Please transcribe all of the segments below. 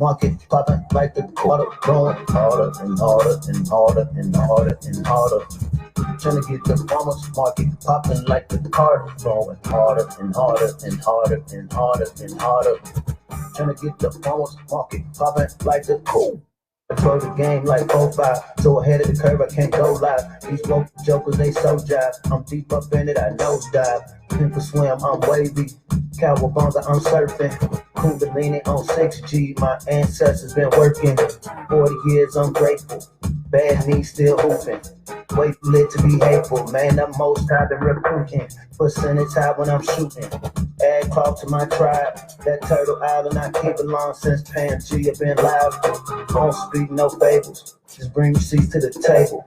market popping like the quarter, going harder and harder and harder and harder and harder. Trying to get the farmers market popping like the Carter, going harder and harder and harder and harder and harder. Trying to get the farmers market popping like the cool. Control the game like 4-5, so ahead of the curve I can't go live. These woke jokers, they so jive. I'm deep up in it, I nosedive. Pink for swim, I'm wavy. Cowabunga, I'm surfing. Kundalini on 6G, my ancestors been working. 40 years, I'm grateful. Bad knees still hooping. Wait for it to be hateful. Man, I'm most tired of recruiting. Percentage high when I'm shooting. Add cloth to my tribe. That Turtle Island I keep along since Pangea. I've been live. Don't speak no fables. Just bring your seats to the table.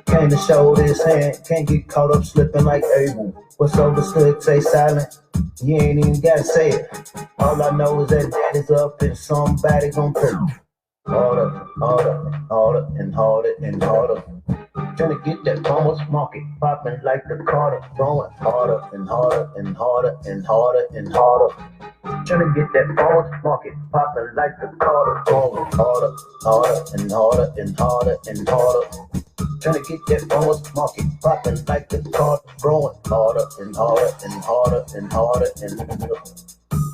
Came to show this hand. Can't get caught up slipping like Abel. What's understood, stay silent. You ain't even gotta say it. All I know is that daddy's up and somebody gon' pay. Harder, harder, harder, and harder, and harder. Trying to get that farmers market popping like the Carter, going harder and harder and harder and harder and harder. Trying to get that farmers market popping like the Carter, going harder, harder and harder and harder and harder. Trying to get that farmers market popping like the Carter, growing harder and harder and harder and harder and harder.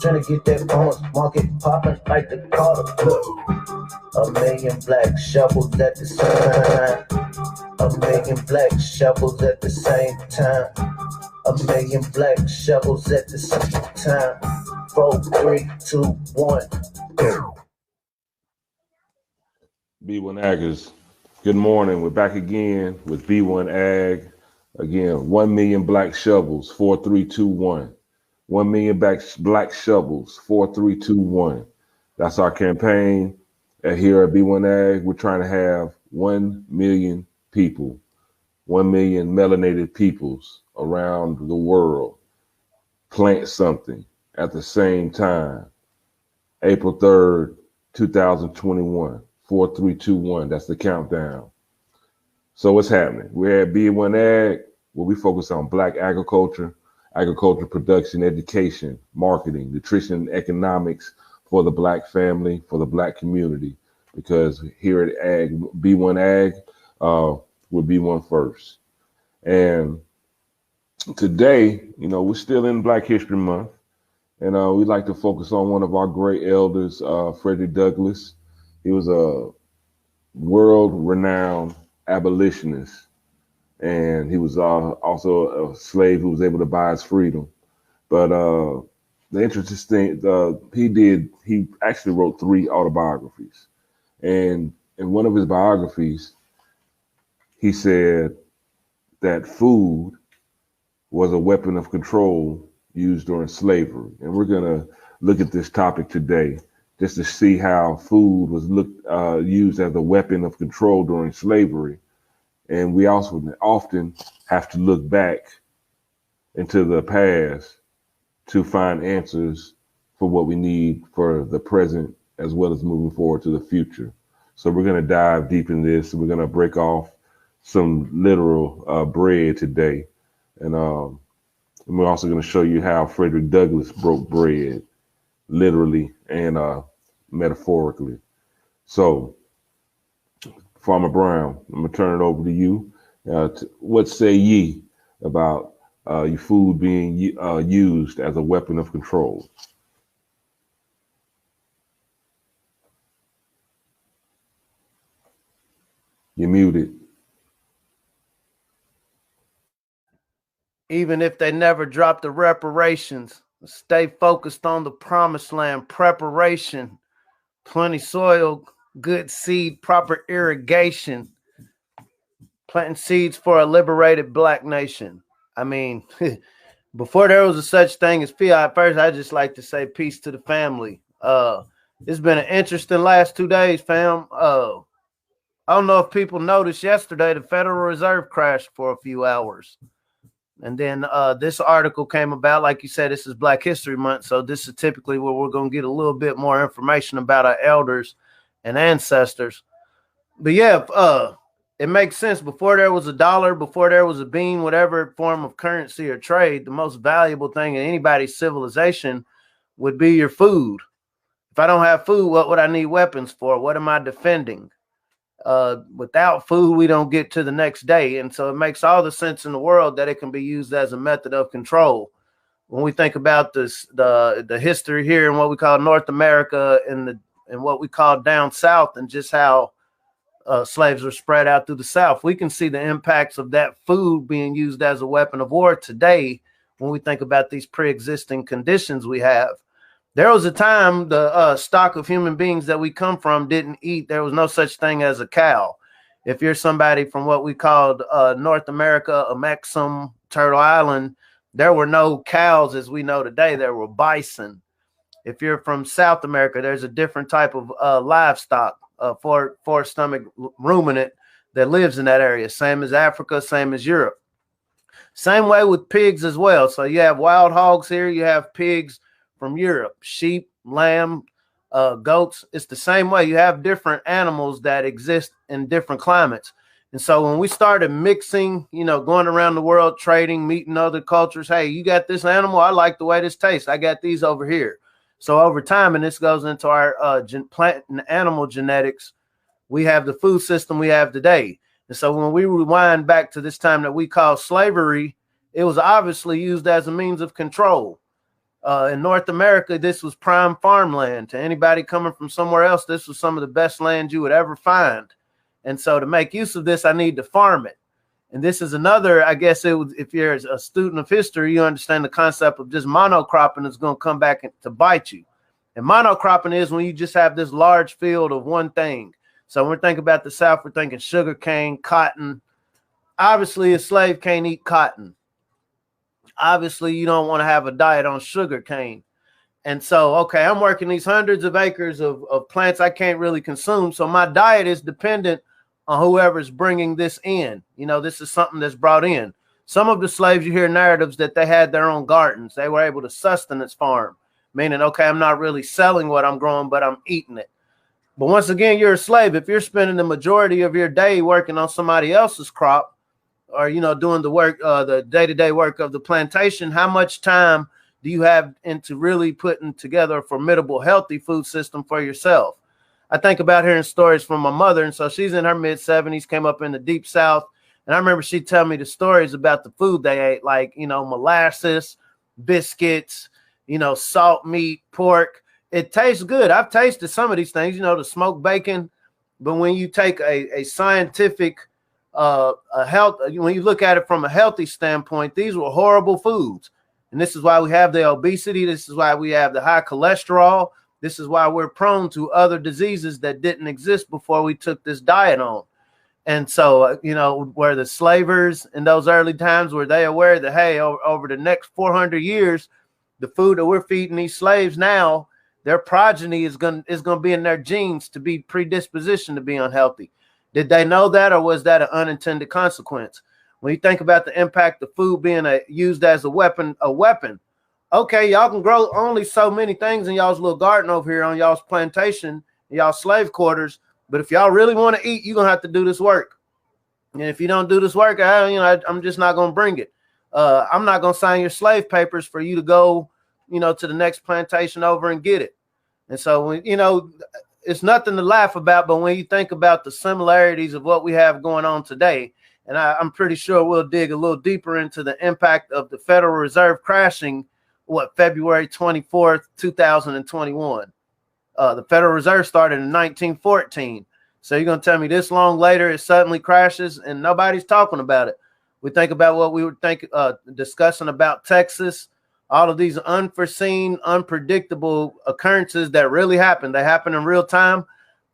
Trying to get that farmers market popping like the Carter. A million black shovels at the same time. A million black shovels at the same time. A million black shovels at the same time. 4, 3, 2, 1. B1AGers, good morning. We're back again with B1AG. Again, 1 million black shovels, 4, 3, 2, 1. 1 million black shovels, 4, 3, 2, 1. That's our campaign. Here at B1AG, we're trying to have 1 million people, 1 million melanated peoples around the world plant something at the same time. April 3rd, 2021, 4, 3, 2, 1. That's the countdown. So what's happening? We're at B1AG, where we focus on black agriculture, agriculture production, education, marketing, nutrition, and economics for the black family, for the black community, because here at B1AG, we're B1 first. And today, we're still in Black History Month, and we'd like to focus on one of our great elders, Frederick Douglass. He was a world-renowned abolitionist, and he was also a slave who was able to buy his freedom. But the interesting thing, he actually wrote 3 autobiographies. And in one of his biographies, he said that food was a weapon of control used during slavery. And we're going to look at this topic today just to see how food was used as a weapon of control during slavery. And we also often have to look back into the past to find answers for what we need for the present, as well as moving forward to the future. So we're going to dive deep in this. We're going to break off some literal bread today. And we're also going to show you how Frederick Douglass broke bread, literally and metaphorically. So, Farmer Brown, I'm going to turn it over to you. What say ye about your food being used as a weapon of control? You're muted. Even if they never drop the reparations, stay focused on the promised land preparation, plenty soil, good seed, proper irrigation, planting seeds for a liberated black nation. I mean, before there was a such thing as PI, first I just like to say peace to the family. It's been an interesting last 2 days, fam. I don't know if people noticed yesterday, the Federal Reserve crashed for a few hours. And then this article came about, like you said, this is Black History Month. So this is typically where we're going to get a little bit more information about our elders and ancestors. But yeah, it makes sense. Before there was a dollar, before there was a bean, whatever form of currency or trade, the most valuable thing in anybody's civilization would be your food. If I don't have food, what would I need weapons for? What am I defending? Without food, we don't get to the next day. And so it makes all the sense in the world that it can be used as a method of control. When we think about this, the history here in what we call North America and what we call down south, and just how slaves are spread out through the South, we can see the impacts of that food being used as a weapon of war today when we think about these pre-existing conditions we have. There was a time the stock of human beings that we come from didn't eat. There was no such thing as a cow. If you're somebody from what we called North America, Amexem, Turtle Island, there were no cows as we know today. There were bison. If you're from South America, there's a different type of livestock, four stomach ruminant that lives in that area. Same as Africa, same as Europe. Same way with pigs as well. So you have wild hogs here. You have pigs from Europe, sheep, lamb, goats. It's the same way. You have different animals that exist in different climates. And so when we started mixing, going around the world, trading, meeting other cultures, hey, you got this animal, I like the way this tastes, I got these over here. So over time, and this goes into our plant and animal genetics, we have the food system we have today. And so when we rewind back to this time that we call slavery, it was obviously used as a means of control. In North America, this was prime farmland. To anybody coming from somewhere else, this was some of the best land you would ever find. And so to make use of this, I need to farm it. And this is another, I guess, if you're a student of history, you understand the concept of just monocropping is going to come back to bite you. And monocropping is when you just have this large field of one thing. So when we think about the South, we're thinking sugar cane, cotton. Obviously, a slave can't eat cotton. Obviously, you don't want to have a diet on sugar cane. And so, okay, I'm working these hundreds of acres of plants I can't really consume. So my diet is dependent on whoever's bringing this in. This is something that's brought in. Some of the slaves, you hear narratives that they had their own gardens. They were able to sustenance farm, meaning, okay, I'm not really selling what I'm growing, but I'm eating it. But once again, you're a slave. If you're spending the majority of your day working on somebody else's crop, or, doing the work, the day-to-day work of the plantation, how much time do you have into really putting together a formidable, healthy food system for yourself? I think about hearing stories from my mother. And so she's in her mid-70s, came up in the deep South. And I remember she'd tell me the stories about the food they ate, like, molasses, biscuits, salt meat, pork. It tastes good. I've tasted some of these things, the smoked bacon. But when you take a scientific when you look at it from a healthy standpoint, these were horrible foods. And this is why we have the obesity. This is why we have the high cholesterol. This is why we're prone to other diseases that didn't exist before we took this diet on. And so, where the slavers in those early times, were they aware that, hey, over the next 400 years, the food that we're feeding these slaves now, their progeny is going to be in their genes to be predispositioned to be unhealthy. Did they know that, or was that an unintended consequence? When you think about the impact of food being used as a weapon, okay, y'all can grow only so many things in y'all's little garden over here on y'all's plantation, y'all slave quarters. But if y'all really want to eat, you're going to have to do this work. And if you don't do this work, I'm just not going to bring it. I'm not going to sign your slave papers for you to go, to the next plantation over and get it. And so, when, it's nothing to laugh about, but when you think about the similarities of what we have going on today, and I'm pretty sure we'll dig a little deeper into the impact of the Federal Reserve crashing, February 24th, 2021. The Federal Reserve started in 1914. So you're going to tell me this long later it suddenly crashes and nobody's talking about it. We think about what we were discussing about Texas, all of these unforeseen, unpredictable occurrences that really happen. They happen in real time.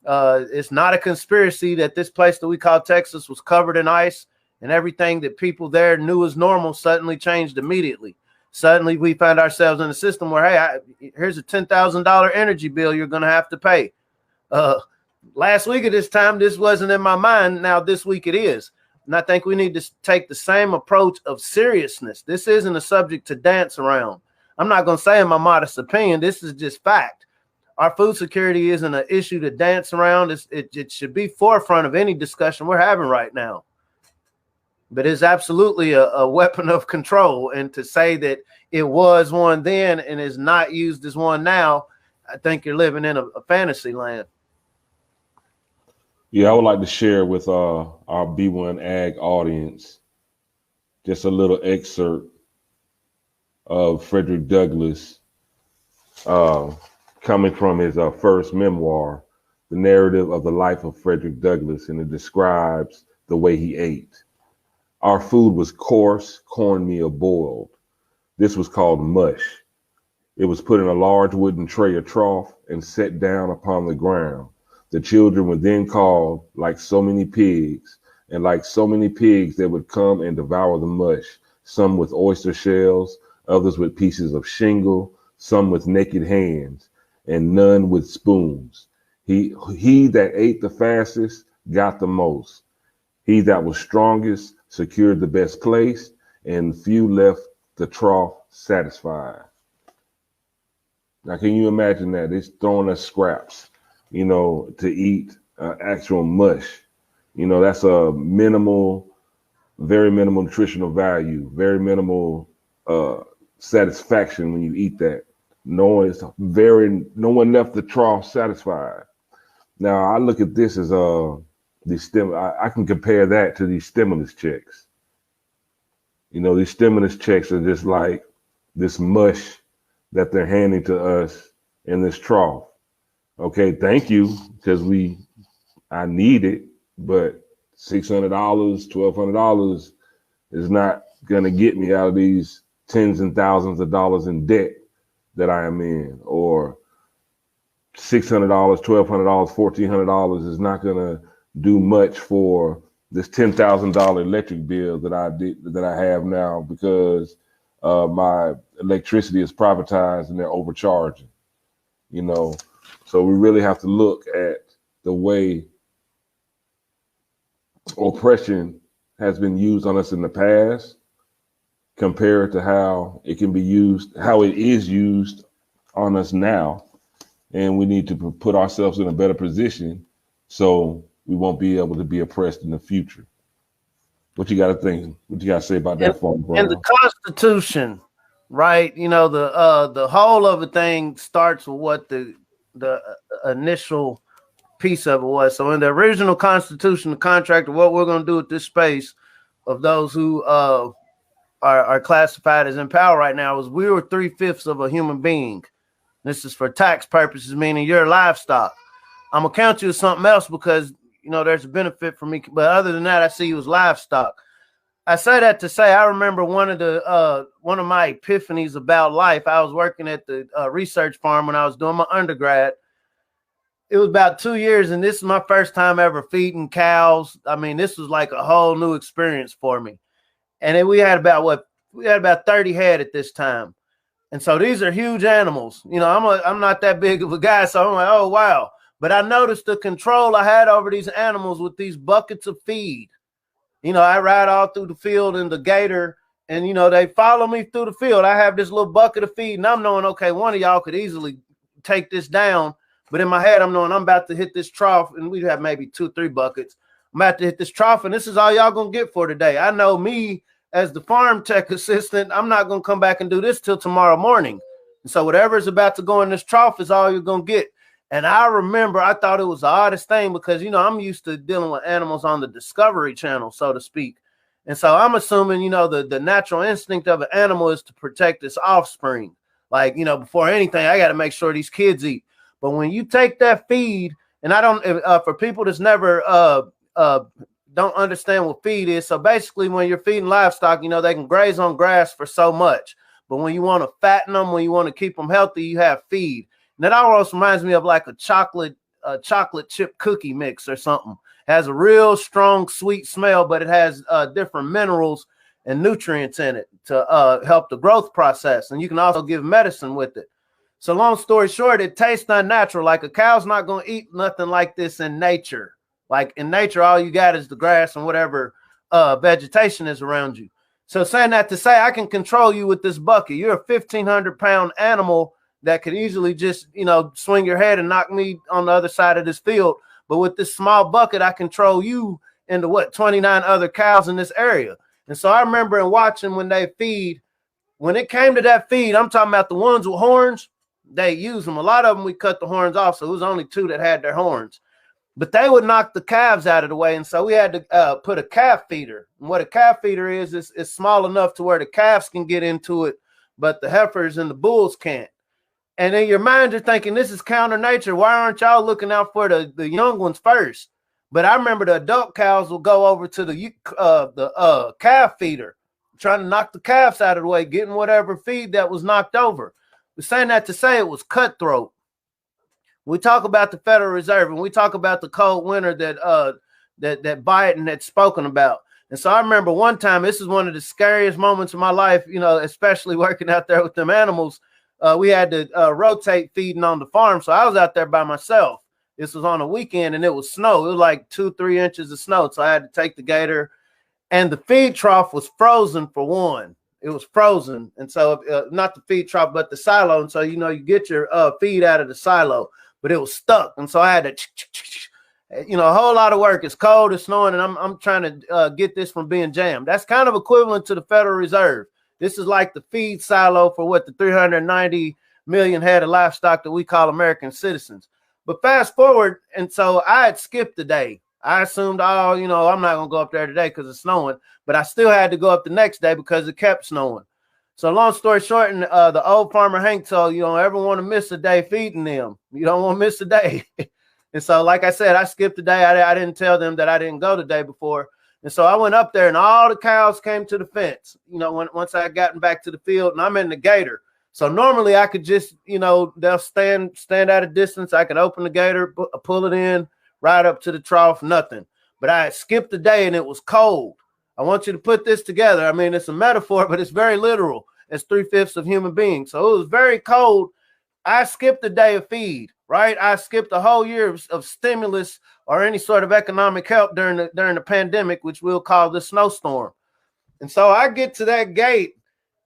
It's not a conspiracy that this place that we call Texas was covered in ice, and everything that people there knew was normal suddenly changed immediately. Suddenly we found ourselves in a system where, hey, here's a $10,000 energy bill you're going to have to pay. Last week at this time, this wasn't in my mind. Now this week it is. And I think we need to take the same approach of seriousness. This isn't a subject to dance around. I'm not going to say in my modest opinion, this is just fact. Our food security isn't an issue to dance around. It should be forefront of any discussion we're having right now. But it's absolutely a weapon of control. And to say that it was one then and is not used as one now I think you're living in a fantasy land. Yeah, I would like to share with our B1AG audience just a little excerpt of Frederick Douglass uh, coming from his first memoir, The Narrative of the Life of Frederick Douglass, and it describes the way he ate. Our food was coarse cornmeal boiled. This was called mush. It was put in a large wooden tray or trough and set down upon the ground. The children were then called like so many pigs, and like so many pigs they would come and devour the mush, some with oyster shells, others with pieces of shingle, some with naked hands, and none with spoons. He that ate the fastest got the most. He that was strongest secured the best place, and few left the trough satisfied. Now, can you imagine that? It's throwing us scraps, to eat actual mush. That's a minimal, very minimal nutritional value, very minimal satisfaction when you eat that. No one left the trough satisfied. Now, I look at this as I can compare that to these stimulus checks. These stimulus checks are just like this mush that they're handing to us in this trough. Okay, thank you, because I need it, but $600, $1,200 is not gonna get me out of these tens and thousands of dollars in debt that I am in, or $600, $1,200, $1,400 is not gonna do much for this $10,000 electric bill that I have now, because my electricity is privatized and they're overcharging. So we really have to look at the way oppression has been used on us in the past, compared to how it is used on us now. And we need to put ourselves in a better position so we won't be able to be oppressed in the future. What you got to think? What you got to say about that? And the Constitution, right? The whole of the thing starts with what the initial piece of it was. So in the original Constitution, the contract of what we're going to do with this space of those who are classified as in power right now is we were 3/5 of a human being. This is for tax purposes, meaning you're livestock. I'm gonna count you as something else because there's a benefit for me. But other than that, I see you as livestock. I say that to say I remember one of my epiphanies about life. I was working at the research farm when I was doing my undergrad. It was about 2 years, and this is my first time ever feeding cows. I mean, this was like a whole new experience for me. And then we had about 30 head at this time. And so these are huge animals. I'm not that big of a guy, so I'm like, oh, wow. But I noticed the control I had over these animals with these buckets of feed. I ride all through the field in the gator, and, they follow me through the field. I have this little bucket of feed, and I'm knowing, okay, one of y'all could easily take this down. But in my head, I'm knowing I'm about to hit this trough, and we have maybe 2-3 buckets. I'm about to hit this trough, and this is all y'all going to get for today. I know me as the farm tech assistant, I'm not going to come back and do this till tomorrow morning. And so whatever is about to go in this trough is all you're going to get. And I remember I thought it was the oddest thing because, I'm used to dealing with animals on the Discovery Channel, so to speak. And so I'm assuming, the natural instinct of an animal is to protect its offspring. Like, before anything, I got to make sure these kids eat. But when you take that feed, and I don't, for people that's never don't understand what feed is. So basically when you're feeding livestock, they can graze on grass for so much. But when you want to fatten them, when you want to keep them healthy, you have feed. And that almost reminds me of like a chocolate chip cookie mix or something. It has a real strong, sweet smell, but it has different minerals and nutrients in it to help the growth process. And you can also give medicine with it. So long story short, it tastes unnatural. Like a cow's not going to eat nothing like this in nature. Like in nature, all you got is the grass and whatever vegetation is around you. So saying that to say I can control you with this bucket. You're a 1,500-pound animal that could easily just, swing your head and knock me on the other side of this field. But with this small bucket, I control you into 29 other cows in this area. And so I remember watching when they feed. When it came to that feed, I'm talking about the ones with horns. they use them. A lot of them, we cut the horns off, so it was only 2 that had their horns. But they would knock the calves out of the way, and so we had to put a calf feeder. And what a calf feeder is small enough to where the calves can get into it, but the heifers and the bulls can't. And in your mind, you're thinking, this is counter nature. Why aren't y'all looking out for the young ones first? But I remember the adult cows will go over to the calf feeder, trying to knock the calves out of the way, getting whatever feed that was knocked over. We're saying that to say it was cutthroat. We talk about the Federal Reserve, and we talk about the cold winter that Biden had spoken about. And so I remember one time, this is one of the scariest moments of my life, you know, especially working out there with them animals. We had to rotate feeding on the farm. So I was out there by myself. This was on a weekend, and it was snow. It was like 2-3 inches of snow. So I had to take the gator, and the feed trough was frozen for one. It was frozen. And so not the feed trough, but the silo. And so, you know, you get your feed out of the silo, but it was stuck. And so I had to, you know, a whole lot of work. It's cold, it's snowing, and I'm trying to get this from being jammed. That's kind of equivalent to the Federal Reserve. This is like the feed silo for what the 390 million head of livestock that we call American citizens. But fast forward, and so I had skipped the day. I assumed, oh, you know, I'm not going to go up there today because it's snowing, but I still had to go up the next day because it kept snowing. So long story short, and the old farmer Hank told, you don't ever want to miss a day feeding them. You don't want to miss a day. And so, like I said, I skipped the day. I didn't tell them that I didn't go the day before. And so I went up there, and all the cows came to the fence, you know, once I had gotten back to the field, and I'm in the gator. So normally I could just, you know, they'll stand at a distance. I could open the gator, pull it in, right up to the trough, nothing. But I had skipped the day, and it was cold. I want you to put this together. I mean, it's a metaphor, but it's very literal. It's 3/5 of human beings. So it was very cold. I skipped a day of feed, right? I skipped a whole year of stimulus or any sort of economic help during the pandemic, which we'll call the snowstorm. And so I get to that gate,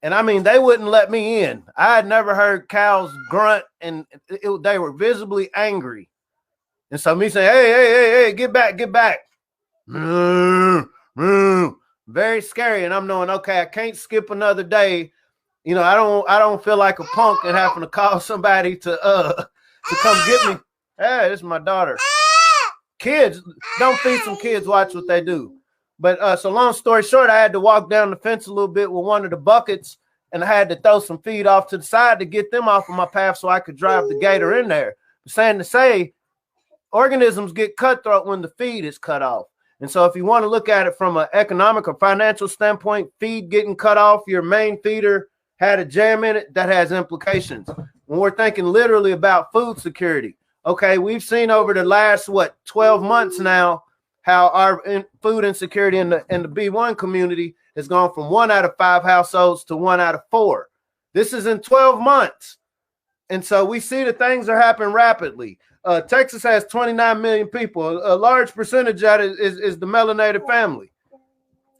and I mean, they wouldn't let me in. I had never heard cows grunt, and they were visibly angry. And so me saying, hey, get back. Very scary. And I'm knowing, okay, I can't skip another day. You know, I don't feel like a punk and having to call somebody to come get me. Hey, this is my daughter. Kids, don't feed some kids, watch what they do. But so long story short, I had to walk down the fence a little bit with one of the buckets, and I had to throw some feed off to the side to get them off of my path so I could drive the gator in there. Saying to say, organisms get cutthroat when the feed is cut off. And so if you want to look at it from an economic or financial standpoint, feed getting cut off, your main feeder had a jam in it, that has implications. When we're thinking literally about food security, okay, we've seen over the last, 12 months now, how our food insecurity in the B1 community has gone from 1 out of 5 households to 1 out of 4. This is in 12 months. And so we see that things are happening rapidly. Texas has 29 million people. A large percentage of that is the melanated family.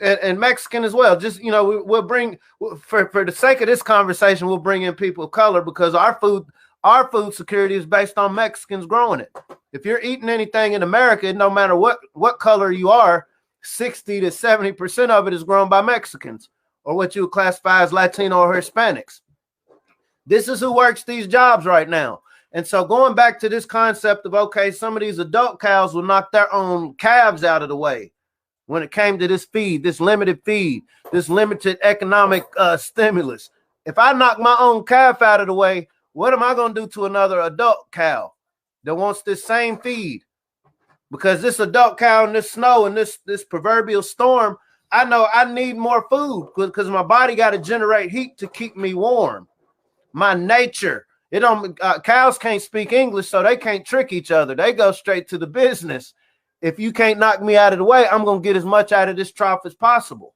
And Mexican as well. Just, you know, we'll bring, for the sake of this conversation, we'll bring in people of color because our food security is based on Mexicans growing it. If you're eating anything in America, no matter what color you are, 60 to 70% of it is grown by Mexicans, or what you would classify as Latino or Hispanics. This is who works these jobs right now. And so going back to this concept of, okay, some of these adult cows will knock their own calves out of the way. When it came to this feed, this limited feed, this limited economic stimulus. If I knock my own calf out of the way, what am I going to do to another adult cow that wants this same feed? Because this adult cow in this snow and this proverbial storm, I know I need more food because my body got to generate heat to keep me warm. My nature, cows can't speak English, so they can't trick each other. They go straight to the business. If you can't knock me out of the way, I'm going to get as much out of this trough as possible.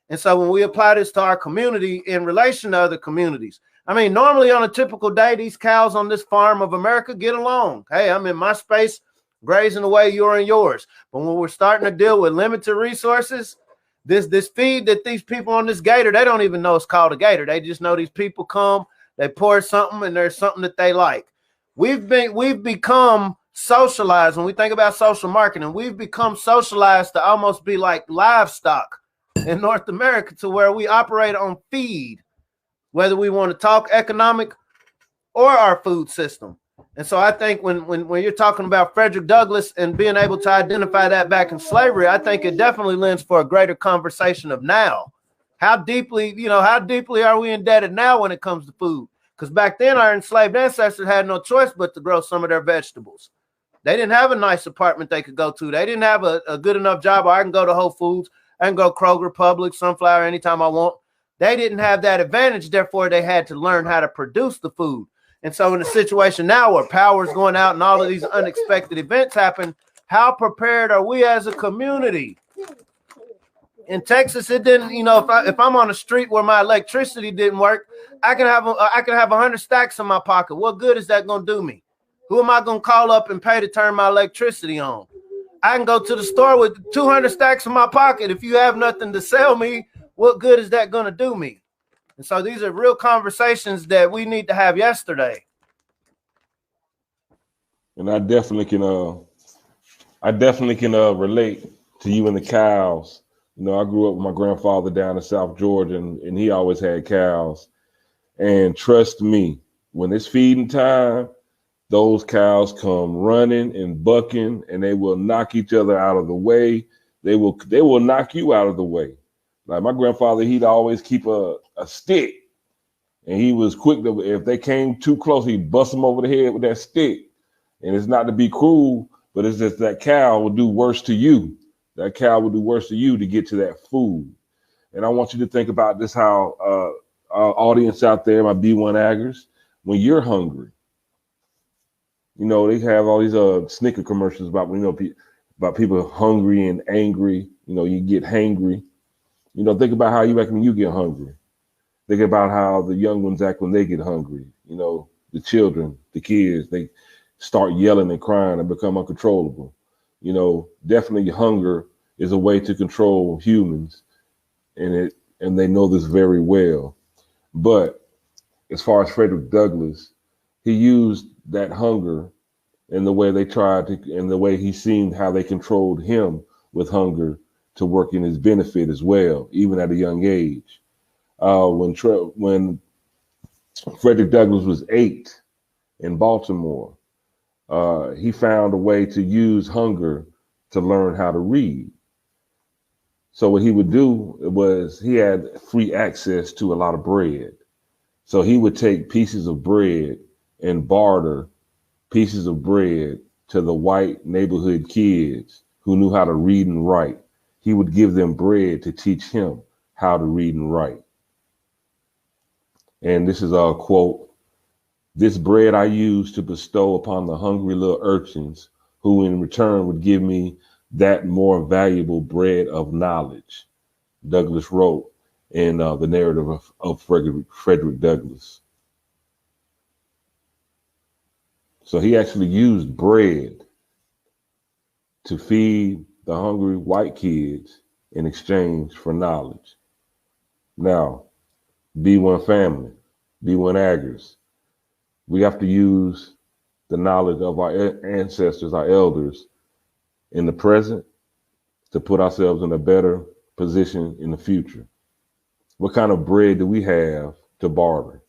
And so when we apply this to our community in relation to other communities, I mean, normally on a typical day, these cows on this farm of America get along. Hey, I'm in my space, grazing away, you're in yours. But when we're starting to deal with limited resources, this feed that these people on this gator, they don't even know it's called a gator. They just know these people come, they pour something, and there's something that they like. We've become socialized. When we think about social marketing, we've become socialized to almost be like livestock in North America, to where we operate on feed, whether we want to talk economic or our food system. And so I think when you're talking about Frederick Douglass and being able to identify that back in slavery, I think it definitely lends for a greater conversation of now. How deeply are we indebted now when it comes to food? Because back then our enslaved ancestors had no choice but to grow some of their vegetables. They didn't have a nice apartment they could go to. They didn't have a good enough job. Or I can go to Whole Foods, I can go Kroger, Publix, Sunflower anytime I want. They didn't have that advantage. Therefore, they had to learn how to produce the food. And so in a situation now where power is going out and all of these unexpected events happen, how prepared are we as a community? In Texas, it didn't, if I'm on a street where my electricity didn't work, I can have 100 stacks in my pocket. What good is that going to do me? Who am I going to call up and pay to turn my electricity on? I can go to the store with 200 stacks in my pocket. If you have nothing to sell me, what good is that going to do me? And so these are real conversations that we need to have yesterday. And I definitely can relate to you and the cows. I grew up with my grandfather down in South Georgia, and he always had cows. And trust me, when it's feeding time, those cows come running and bucking, and they will knock each other out of the way. They will knock you out of the way. Like my grandfather, he'd always keep a stick, and he was quick to, if they came too close, he'd bust them over the head with that stick. And it's not to be cruel, but it's just that cow will do worse to you. That cow will do worse to you to get to that food. And I want you to think about this, how our audience out there, my B1AGers, when you're hungry, they have all these Snicker commercials about, about people hungry and angry. You get hangry. Think about how you act when you get hungry. Think about how the young ones act when they get hungry. The children, the kids, they start yelling and crying and become uncontrollable. Definitely hunger is a way to control humans, and they know this very well. But as far as Frederick Douglass, he used that hunger and the way they tried to, and the way he seen how they controlled him with hunger to work in his benefit as well, even at a young age. When Frederick Douglass was 8 in Baltimore, he found a way to use hunger to learn how to read. So what he would do was he had free access to a lot of bread. So he would take pieces of bread and barter pieces of bread to the white neighborhood kids who knew how to read and write. He would give them bread to teach him how to read and write. And this is a quote: "This bread I used to bestow upon the hungry little urchins, who in return would give me that more valuable bread of knowledge," Douglass wrote in the narrative of Frederick Douglass. So he actually used bread to feed the hungry white kids in exchange for knowledge. Now, B1 family, B1AGers, we have to use the knowledge of our ancestors, our elders, in the present to put ourselves in a better position in the future. What kind of bread do we have to barter?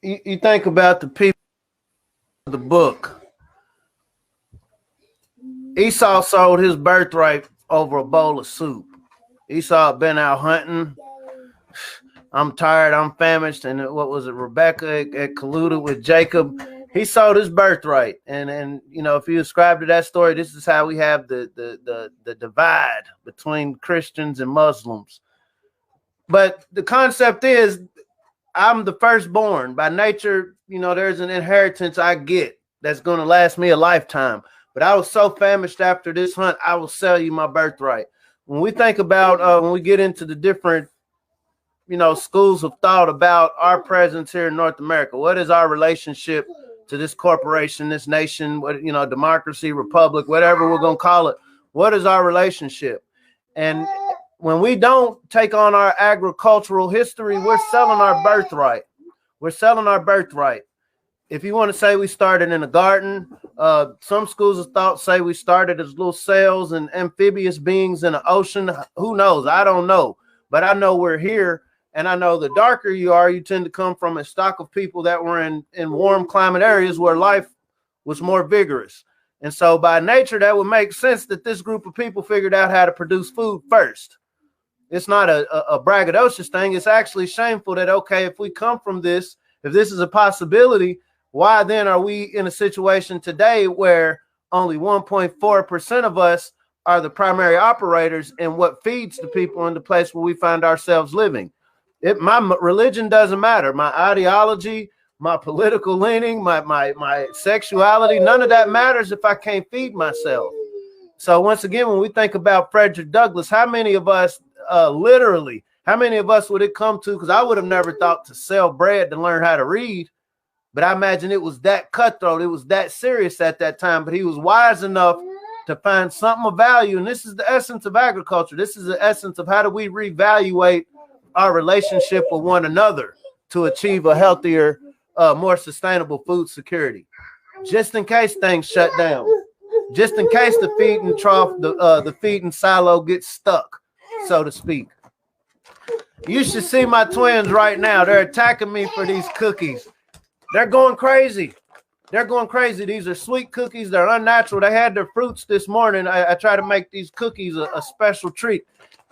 You think about the people of the book. Esau sold his birthright over a bowl of soup. Esau had been out hunting. I'm tired, I'm famished. And what was it? Rebecca had colluded with Jacob. He sold his birthright. And if you ascribe to that story, this is how we have the divide between Christians and Muslims. But the concept is, I'm the firstborn. By nature, there's an inheritance I get that's going to last me a lifetime. But I was so famished after this hunt, I will sell you my birthright. When we think about, when we get into the different, schools of thought about our presence here in North America, what is our relationship to this corporation, this nation, democracy, republic, whatever we're going to call it? What is our relationship? And when we don't take on our agricultural history, we're selling our birthright. We're selling our birthright. If you want to say we started in a garden, some schools of thought say we started as little cells and amphibious beings in the ocean. Who knows? I don't know. But I know we're here And I know the darker you are, you tend to come from a stock of people that were in warm climate areas where life was more vigorous. And so by nature, that would make sense that this group of people figured out how to produce food first. It's not a braggadocious thing. It's actually shameful that, okay, if we come from this, if this is a possibility, why then are we in a situation today where only 1.4% of us are the primary operators in what feeds the people in the place where we find ourselves living? My religion doesn't matter. My ideology, my political leaning, my sexuality, none of that matters if I can't feed myself. So once again, when we think about Frederick Douglass, how many of us literally, how many of us would it come to? Because I would have never thought to sell bread to learn how to read. But I imagine it was that cutthroat. It was that serious at that time. But he was wise enough to find something of value. And this is the essence of agriculture. This is the essence of how do we reevaluate our relationship with one another to achieve a healthier, more sustainable food security. Just in case things shut down. Just in case the feeding trough, the feeding silo gets stuck, so to speak. You should see my twins right now. They're attacking me for these cookies. They're going crazy. They're going crazy. These are sweet cookies. They're unnatural. They had their fruits this morning. I try to make these cookies a special treat,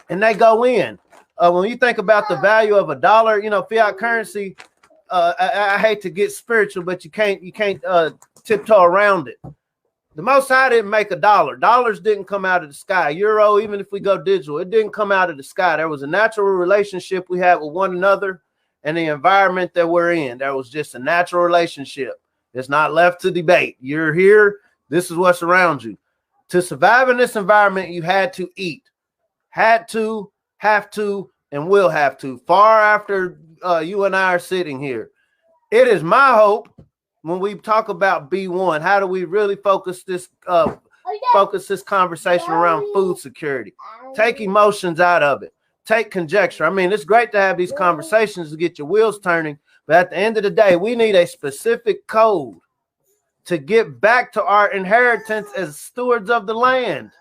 and they go in. When you think about the value of $1, you know, fiat currency, I hate to get spiritual, but you can't tiptoe around it. The Most High didn't make $1. Dollars didn't come out of the sky. Euro, even if we go digital, it didn't come out of the sky. There was a natural relationship we had with one another and the environment that we're in. There was just a natural relationship. It's not left to debate. You're here. This is what's around you. To survive in this environment, you had to eat. Had to, have to, and will have to. Far after you and I are sitting here. It is my hope when we talk about B1, how do we really focus this conversation around food security? Take emotions out of it. Take conjecture. I mean, it's great to have these conversations to get your wheels turning, but at the end of the day, we need a specific code to get back to our inheritance as stewards of the land.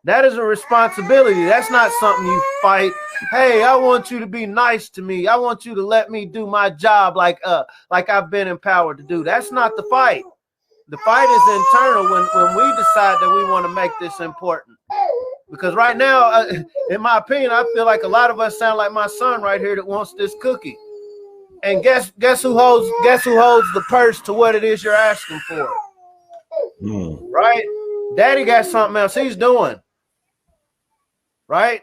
That is a responsibility. That's not something you fight. Hey, I want you to be nice to me. I want you to let me do my job like I've been empowered to do. That's not the fight. The fight is internal when we decide that we want to make this important. Because right now, in my opinion, I feel like a lot of us sound like my son right here that wants this cookie. And guess who holds the purse to what it is you're asking for? Right? Daddy got something else he's doing. Right?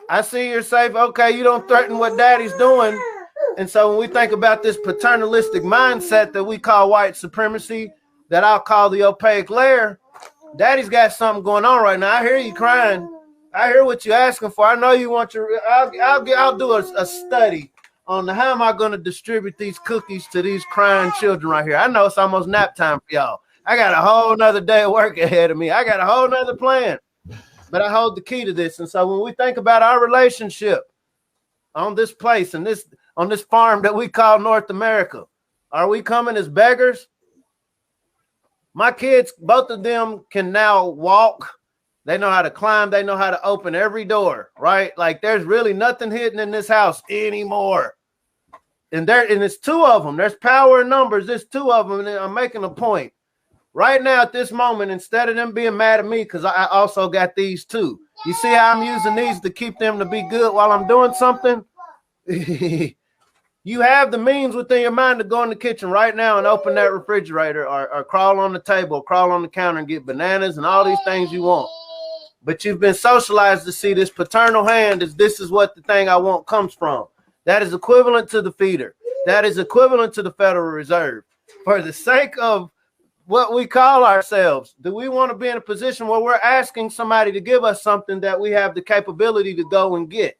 I see you're safe. Okay, you don't threaten what daddy's doing. And so when we think about this paternalistic mindset that we call white supremacy, that I'll call the opaque layer, daddy's got something going on right now. I hear you crying. I hear what you're asking for. I know you want your. I'll do a study on how am I going to distribute these cookies to these crying children right here. I know it's almost nap time for y'all. I got a whole nother day of work ahead of me. I got a whole nother plan. But I hold the key to this. And so when we think about our relationship on this place and on this farm that we call North America, are we coming as beggars? My kids, both of them can now walk. They know how to climb. They know how to open every door, right? Like there's really nothing hidden in this house anymore. And it's two of them. There's power in numbers. There's two of them. And I'm making a point. Right now at this moment, instead of them being mad at me, because I also got these too. You see how I'm using these to keep them to be good while I'm doing something? You have the means within your mind to go in the kitchen right now and open that refrigerator or crawl on the table, or crawl on the counter and get bananas and all these things you want. But you've been socialized to see this paternal hand as this is what the thing I want comes from. That is equivalent to the feeder. That is equivalent to the Federal Reserve. For the sake of what we call ourselves, do we want to be in a position where we're asking somebody to give us something that we have the capability to go and get?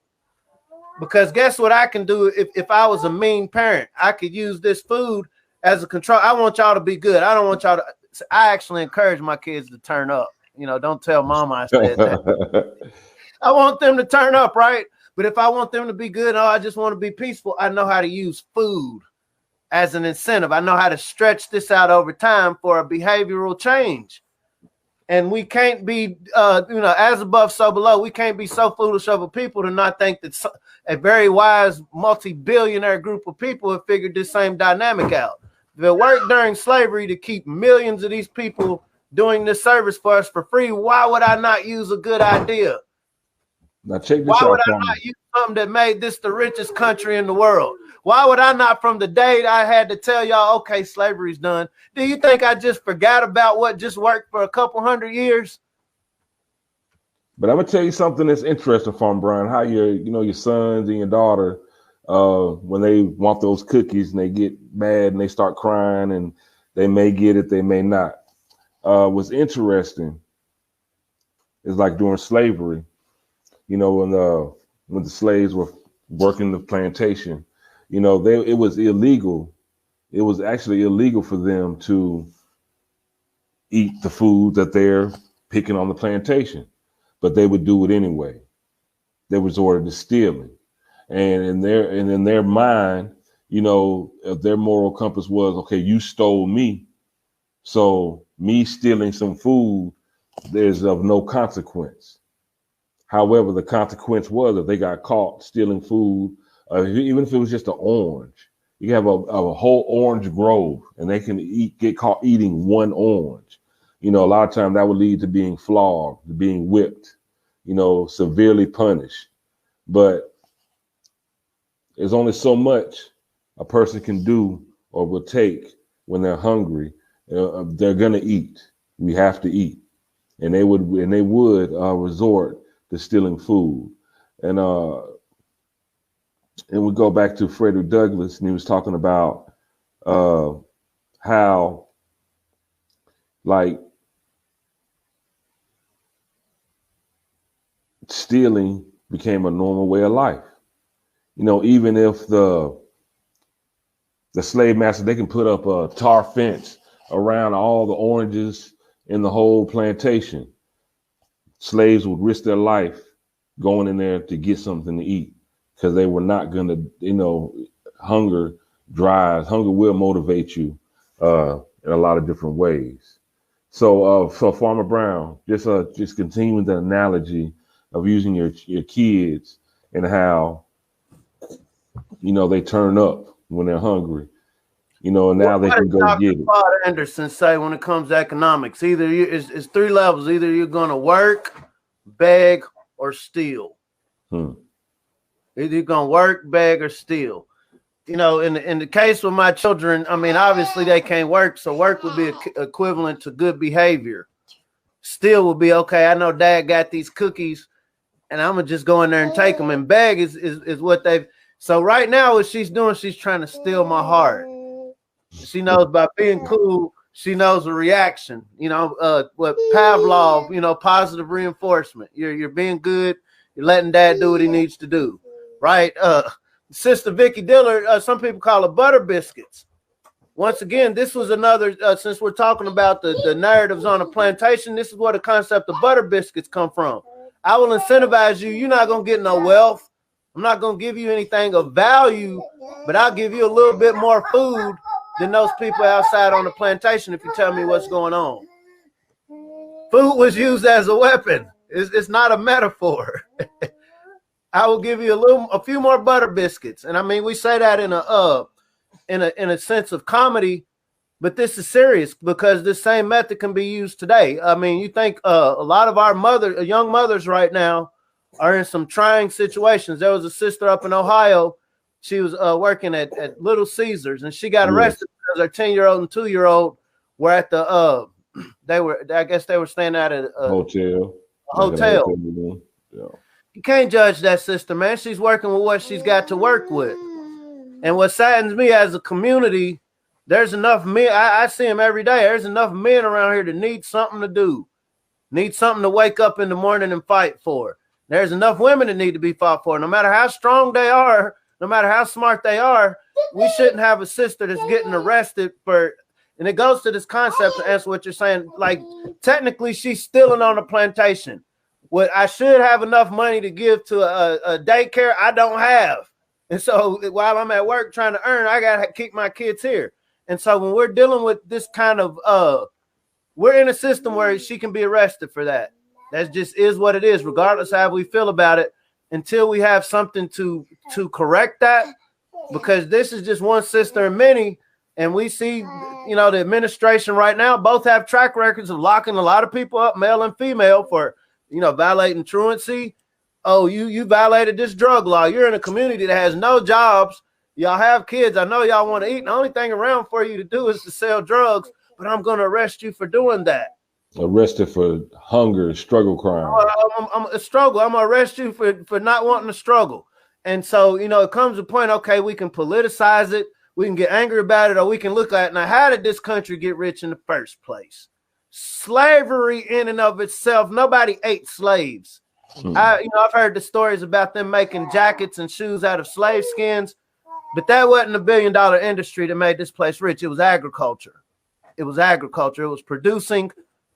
Because guess what I can do if I was a mean parent? I could use this food as a control. I want y'all to be good. I don't want y'all to. I actually encourage my kids to turn up. You know, don't tell mama I said that. I want them to turn up, right? But if I want them to be good, I just want to be peaceful, I know how to use food as an incentive. I know how to stretch this out over time for a behavioral change. And we can't be, as above, so below. We can't be so foolish of a people to not think that a very wise multi-billionaire group of people have figured this same dynamic out. If it worked during slavery to keep millions of these people doing this service for us for free, why would I not use a good idea? Now check this why out. Would I not use something that made this the richest country in the world? Why would I not, from the day I had to tell y'all, okay, slavery's done? Do you think I just forgot about what just worked for a couple hundred years? But I'm gonna tell you something that's interesting, Farm Brian. How your sons and your daughter, when they want those cookies and they get mad and they start crying and they may get it, they may not. What's interesting is like during slavery, when the slaves were working the plantation, it was illegal. It was actually illegal for them to eat the food that they're picking on the plantation, but they would do it anyway. They resorted to stealing, and in their mind, their moral compass was, okay, you stole me, so me stealing some food, there's of no consequence. However, the consequence was that they got caught stealing food, even if it was just an orange. You have a whole orange grove, and they can get caught eating one orange. A lot of times that would lead to being flogged, to being whipped, severely punished. But there's only so much a person can do or will take when they're hungry. They're gonna eat. We have to eat, and they would resort to stealing food. And we go back to Frederick Douglass, and he was talking about how, like, stealing became a normal way of life. Even if the slave master, they can put up a tar fence around all the oranges in the whole plantation, slaves would risk their life going in there to get something to eat, because they were not going to, hunger will motivate you in a lot of different ways. So Farmer Brown, just continuing the analogy of using your kids and how, they turn up when they're hungry, and now they can go get it. Father Anderson say when it comes to economics, either it's three levels. Either you're going to work, beg, or steal. Either you're going to work, beg, or steal. In the case with my children, I mean, obviously they can't work, so work would be equivalent to good behavior. Steal would be, okay, I know Dad got these cookies, and I'm gonna just go in there and take them. And beg is what they've. So right now, what she's doing, she's trying to steal my heart. She knows by being cool, she knows the reaction. What Pavlov, positive reinforcement. You're being good. You're letting Dad do what he needs to do, right? Sister Vicky Diller, some people call it butter biscuits. Once again, this was another, since we're talking about the narratives on a plantation, this is where the concept of butter biscuits come from. I will incentivize you. You're not going to get no wealth. I'm not going to give you anything of value, but I'll give you a little bit more food than those people outside on the plantation if you tell me what's going on. Food was used as a weapon. It's not a metaphor. I will give you a few more butter biscuits. And I mean, we say that in a sense of comedy, but this is serious because this same method can be used today. I mean, you think a lot of our young mothers right now are in some trying situations. There was a sister up in Ohio. She was working at Little Caesars, and she got arrested because her 10-year-old and 2-year-old were at the I guess they were staying at a hotel. Yeah. You can't judge that sister, man. She's working with what she's got to work with. And what saddens me as a community, there's enough men. I see them every day. There's enough men around here that need something to do, need something to wake up in the morning and fight for. There's enough women that need to be fought for. No matter how strong they are, no matter how smart they are, we shouldn't have a sister that's getting arrested for. And it goes to this concept to answer what you're saying. Like, technically, she's stealing on a plantation. What I should have enough money to give to a daycare, I don't have. And so while I'm at work trying to earn, I got to keep my kids here. And so when we're dealing with this kind of we're in a system where she can be arrested for that. That just is what it is, regardless of how we feel about it, until we have something to correct that, because this is just one sister and many. And we see, you know, the administration right now both have track records of locking a lot of people up, male and female, for, you know, violating truancy. Oh, you violated this drug law. You're in a community that has no jobs. Y'all have kids. I know y'all want to eat. The only thing around for you to do is to sell drugs, but I'm going to arrest you for doing that. Arrested for hunger, struggle crime. I'm a struggle. I'm going to arrest you for not wanting to struggle. And so, you know, it comes to a point, okay, we can politicize it. We can get angry about it, or we can look at, now, how did this country get rich in the first place? Slavery in and of itself, nobody ate slaves. I've heard the stories about them making jackets and shoes out of slave skins, but that wasn't a $1 billion industry that made this place rich. It was agriculture. It was agriculture. It was producing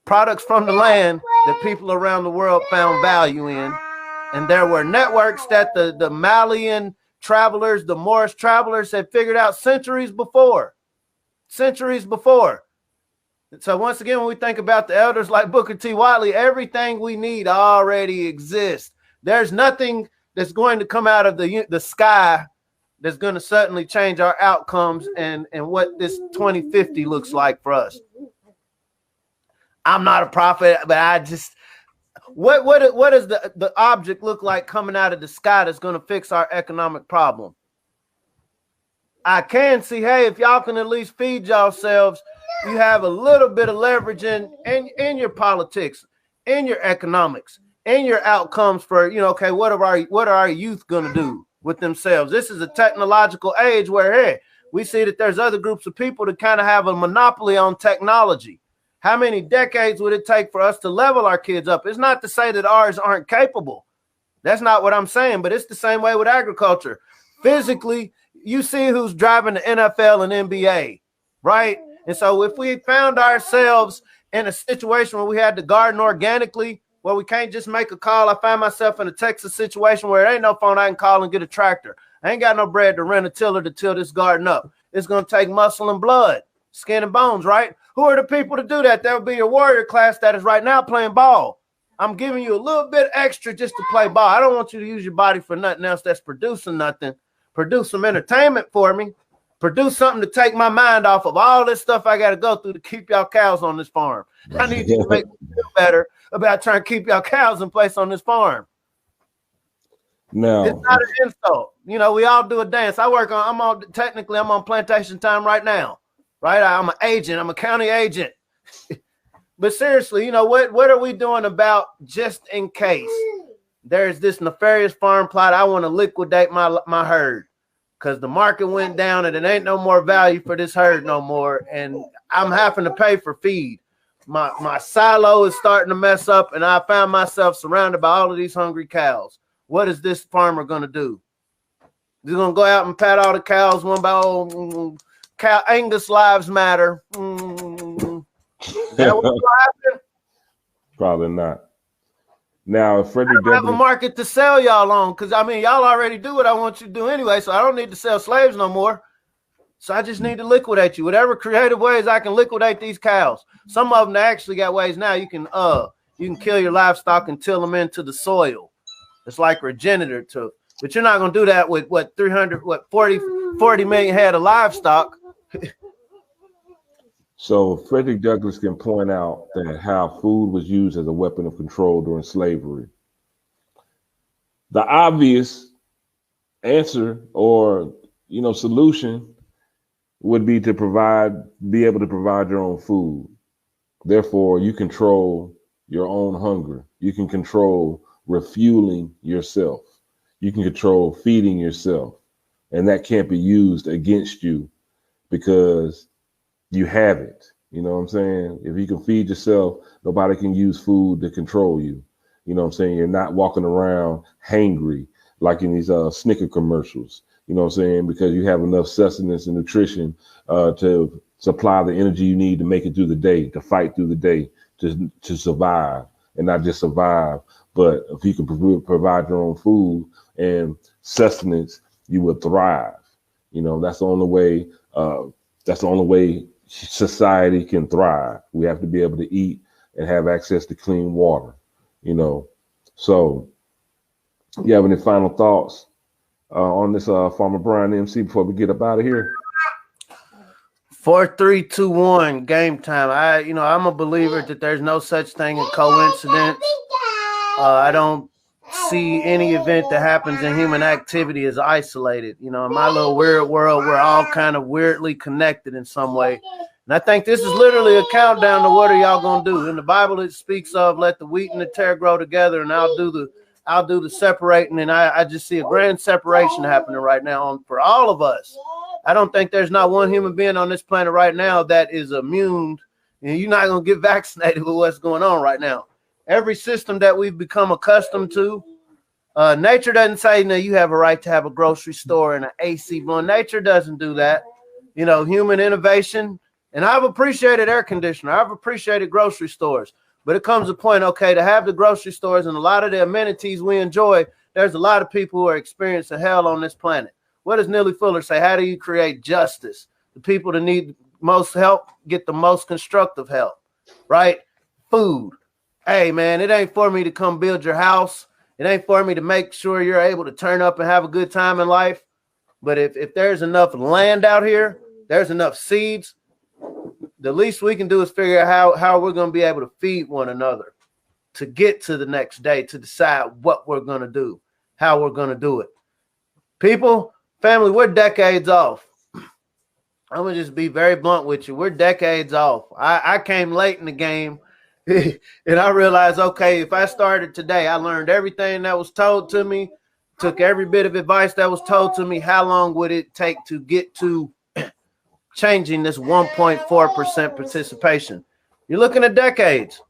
products from the land that people around the world found value in. And there were networks that the Malian travelers, the Moorish travelers had figured out centuries before. And so once again, when we think about the elders like Booker T. Whatley, everything we need already exists. There's nothing that's going to come out of the sky that's going to suddenly change our outcomes and what this 2050 looks like for us. I'm not a prophet, but I just, what does the object look like coming out of the sky that's going to fix our economic problem? I can see, hey, if y'all can at least feed yourselves, you have a little bit of leverage in your politics, in your economics, in your outcomes for, you know, okay, what are our youth going to do with themselves? This is a technological age where, hey, we see that there's other groups of people that kind of have a monopoly on technology. How many decades would it take for us to level our kids up? It's not to say that ours aren't capable. That's not what I'm saying, but it's the same way with agriculture. Physically, you see who's driving the NFL and NBA, right? And so if we found ourselves in a situation where we had to garden organically, where we can't just make a call. I find myself in a Texas situation where there ain't no phone I can call and get a tractor. I ain't got no bread to rent a tiller to till this garden up. It's going to take muscle and blood, skin and bones, right? Who are the people to do that? That would be your warrior class that is right now playing ball. I'm giving you a little bit extra just to play ball. I don't want you to use your body for nothing else that's producing nothing. Produce some entertainment for me. Produce something to take my mind off of all this stuff I got to go through to keep y'all cows on this farm. I need you to make me feel better about trying to keep y'all cows in place on this farm. No, it's not an insult. You know, we all do a dance. I'm on plantation time right now, right? I'm an agent. I'm a county agent. But seriously, you know, what are we doing about just in case there's this nefarious farm plot? I want to liquidate my herd because the market went down and it ain't no more value for this herd no more. And I'm having to pay for feed. My silo is starting to mess up and I found myself surrounded by all of these hungry cows. What is this farmer going to do? He's going to go out and pat all the cows one by one. Cow Angus lives matter. That what's happen? Probably not. Now, if Frederick I don't have a market to sell y'all on because, I mean, y'all already do what I want you to do anyway, so I don't need to sell slaves no more. So I just need to liquidate you. Whatever creative ways I can liquidate these cows. Some of them they actually got ways now you can kill your livestock and till them into the soil. It's like regenerative. But you're not going to do that with 40 million head of livestock. So Frederick Douglass can point out that how food was used as a weapon of control during slavery. The obvious answer or, you know, solution would be to be able to provide your own food. Therefore, you control your own hunger. You can control refueling yourself. You can control feeding yourself. And that can't be used against you because you have it. You know what I'm saying? If you can feed yourself, nobody can use food to control you. You know what I'm saying? You're not walking around hangry like in these Snicker commercials. You know what I'm saying? Because you have enough sustenance and nutrition to supply the energy you need to make it through the day, to fight through the day, to survive, and not just survive. But if you can provide your own food and sustenance, you will thrive. You know, that's the only way. That's the only way society can thrive. We have to be able to eat and have access to clean water, you know. So you have any final thoughts on this Farmer Brian MC before we get up out of here? 4, 3, 2, 1, game time. I'm a believer that there's no such thing as coincidence. I don't see any event that happens in human activity as isolated. In my little weird world, we're all kind of weirdly connected in some way. And I think this is literally a countdown to what are y'all gonna do. In the Bible, it speaks of let the wheat and the tare grow together, and I'll do the separating. And I just see a grand separation happening right now for all of us. I don't think there's not one human being on this planet right now that is immune, and you're not going to get vaccinated with what's going on right now. Every system that we've become accustomed to, nature doesn't say, no, you have a right to have a grocery store and an AC blowing. Nature doesn't do that. Human innovation, and I've appreciated air conditioner. I've appreciated grocery stores, but it comes a point, okay, to have the grocery stores and a lot of the amenities we enjoy, there's a lot of people who are experiencing hell on this planet. What does Neely Fuller say? How do you create justice? The people that need most help get the most constructive help, right? Food. Hey, man, it ain't for me to come build your house. It ain't for me to make sure you're able to turn up and have a good time in life. But if there's enough land out here, there's enough seeds, the least we can do is figure out how we're going to be able to feed one another to get to the next day, to decide what we're going to do, how we're going to do it. People, family, we're decades off. I'm going to just be very blunt with you. We're decades off. I came late in the game, and I realized, okay, if I started today, I learned everything that was told to me, took every bit of advice that was told to me. How long would it take to get to changing this 1.4% participation? You're looking at decades.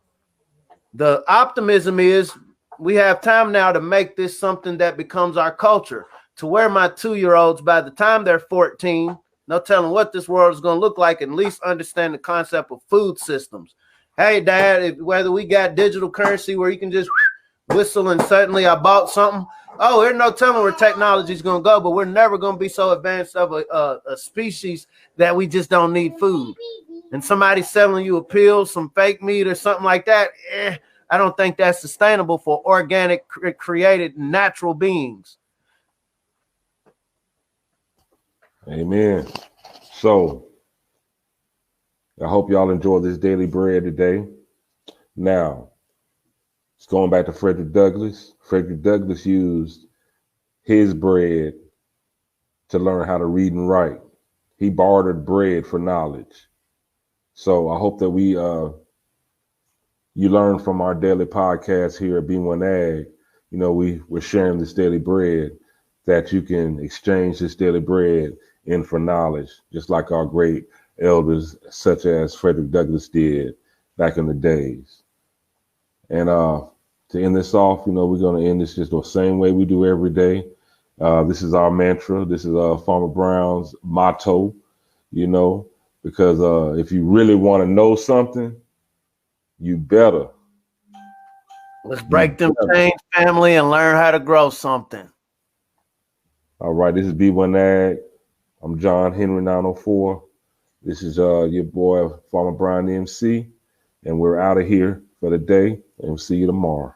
The optimism is we have time now to make this something that becomes our culture, to where my 2-year-olds, by the time they're 14, no telling what this world is going to look like, and at least understand the concept of food systems. Hey, Dad, whether we got digital currency where you can just whistle and suddenly I bought something. Oh, there's no telling where technology is going to go, but we're never going to be so advanced of a species that we just don't need food. And somebody selling you a pill, some fake meat or something like that, I don't think that's sustainable for organic, created, natural beings. Amen. So I hope y'all enjoy this daily bread today. Now, it's going back to Frederick Douglass. Frederick Douglass used his bread to learn how to read and write. He bartered bread for knowledge. So I hope that you learn from our daily podcast here at B1AG. We're sharing this daily bread, that you can exchange this daily bread in for knowledge, just like our great elders, such as Frederick Douglass did back in the days. And to end this off, we're going to end this just the same way we do every day. This is our mantra. This is Farmer Brown's motto, because if you really want to know something, you better. Let's break them chains, family, and learn how to grow something. All right, this is B1AG. I'm John Henry 904. This is your boy, Farmer Brian MC, and we're out of here for the day, and we'll see you tomorrow.